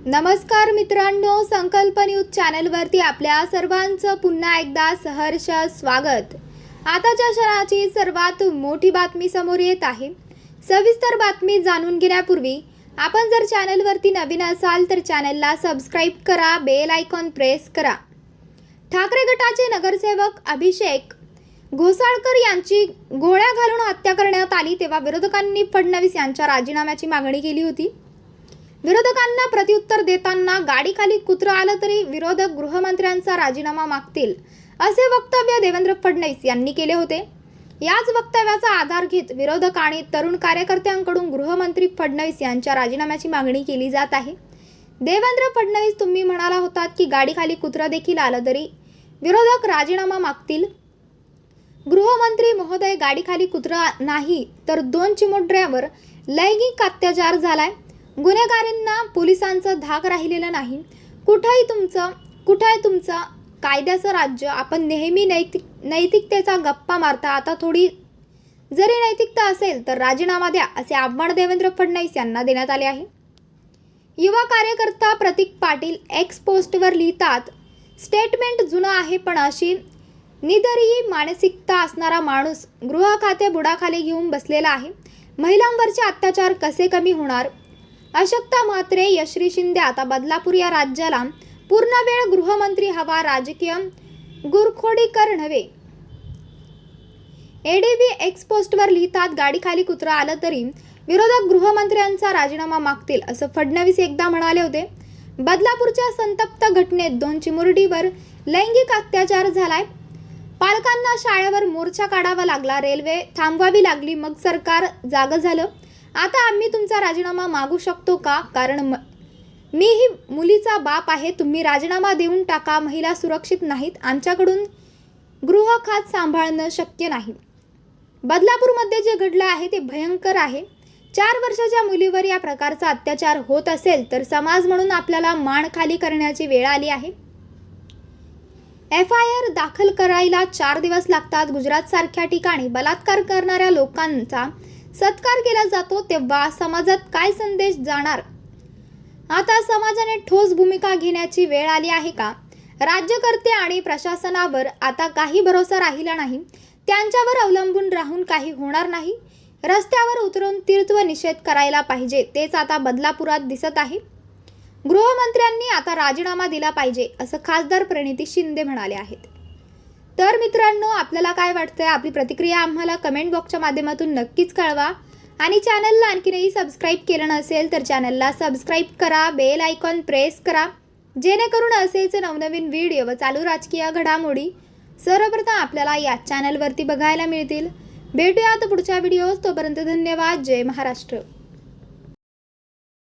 नमस्कार मित्रांनो, संकल्प न्यूज चॅनलवरती आपल्या सर्वांचं पुन्हा एकदा सहर्ष स्वागत। आताच्या क्षणाची सर्वात मोठी बातमी समोर येत आहे। सविस्तर बातमी जाणून घेण्यापूर्वी आपण जर चॅनलवरती नवीन असाल तर चॅनलला सबस्क्राइब करा, बेल आयकॉन प्रेस करा। ठाकरे गटाचे नगरसेवक अभिषेक घोसाळकर यांची गोळ्या घालून हत्या करण्यात आली तेव्हा विरोधकांनी फडणवीस यांच्या राजीनाम्याची मागणी केली होती। विरोधकांना प्रत्युत्तर देताना गाडीखाली कुत्रं आलं तरी विरोधक गृहमंत्र्यांचा राजीनामा मागतील असे वक्तव्य देवेंद्र फडणवीस यांनी केले होते। याच वक्तव्याचा आधार घेत विरोधक आणि तरुण कार्यकर्त्यांकडून गृहमंत्री फडणवीस यांच्या राजीनाम्याची मागणी केली जात आहे। देवेंद्र फडणवीस, तुम्ही म्हणाला होतात की गाडीखाली कुत्रं देखील आलं तरी विरोधक राजीनामा मागतील। गृहमंत्री महोदय, गाडीखाली कुत्रं नाही तर 2 चिमुरड्यावर लैंगिक अत्याचार झालाय। गुन्हेगारांना पोलिसांचा धाक राहिलेला नाही। कुठे आहे तुमचं कायद्याचं राज्य? आपण नेहमी नैतिकतेचा गप्पा मारता, आता थोडी जरी नैतिकता असेल तर राजीनामा द्या असे आव्हान देवेंद्र फडणवीस यांना देण्यात आले आहे। युवा कार्यकर्ता प्रतीक पाटील एक्स पोस्टवर लिहितात, स्टेटमेंट जुनं आहे पण अशी निधरी मानसिकता असणारा माणूस गृह खाते बुडाखाली घेऊन बसलेला आहे। महिलांवरचे अत्याचार कसे कमी होणार? अशक्ता म्हात्रे, यश्री शिंदे, आता बदलापूर या राज्याला पूर्णवेळ गृहमंत्री हवा, राजकीय गुरखोडीकर नव्हे। एडीबी एक्स पोस्टवर लिहितात, गाडीखाली कुत्रं आलं तरी विरोधक गृहमंत्र्यांचा राजीनामा मागतील असं फडणवीस एकदा म्हणाले होते। बदलापूरच्या संतप्त घटनेत 2 चिमुरडीवर लैंगिक अत्याचार झालाय। पालकांना शाळेवर मोर्चा काढावा लागला, रेल्वे थांबवावी लागली, मग सरकार जागं झालं। आता आम्ही तुमचा राजीनामा मागू शकतो का? कारण मीही मुलीचा बाप आहे। तुम्ही राजीनामा देऊन टाका, महिला सुरक्षित नाहीत, आमच्याकडून गृह खात सांभाळणं शक्य नाही। बदलापूरमध्ये जे घडलं आहे ते भयंकर आहे। 4 वर्षाच्या मुलीवर या प्रकारचा अत्याचार होत असेल तर समाज म्हणून आपल्याला मान खाली करण्याची वेळ आली आहे। FIR दाखल करायला 4 दिवस लागतात। गुजरात सारख्या ठिकाणी बलात्कार करणाऱ्या लोकांचा सत्कार केला जातो, तेव्हा समाजात काय संदेश जाणार? आता समाजाने ठोस भूमिका घेण्याची वेळ आली आहे का? राज्यकर्ते आणि प्रशासनावर आता काही भरोसा राहिला नाही। त्यांच्यावर अवलंबून राहून काही होणार नाही। रस्त्यावर उतरून तीव्र निषेध करायला पाहिजे, तेच आता बदलापुरात दिसत आहे। गृहमंत्र्यांनी आता राजीनामा दिला पाहिजे असं खासदार प्रणिती शिंदे म्हणाले आहेत। तर मित्रांनो, आपल्याला काय वाटतंय? आपली प्रतिक्रिया आम्हाला कमेंट बॉक्सच्या माध्यमातून नक्कीच कळवा आणि चॅनलला आणखीनही सबस्क्राइब केलं नसेल तर चॅनलला सबस्क्राइब करा, बेल आयकॉन प्रेस करा, जेणेकरून असेच नवनवीन व्हिडिओ व चालू राजकीय घडामोडी सर्वप्रथम आपल्याला या चॅनलवरती बघायला मिळतील। भेटूयात पुढच्या व्हिडिओज, तोपर्यंत धन्यवाद। जय महाराष्ट्र।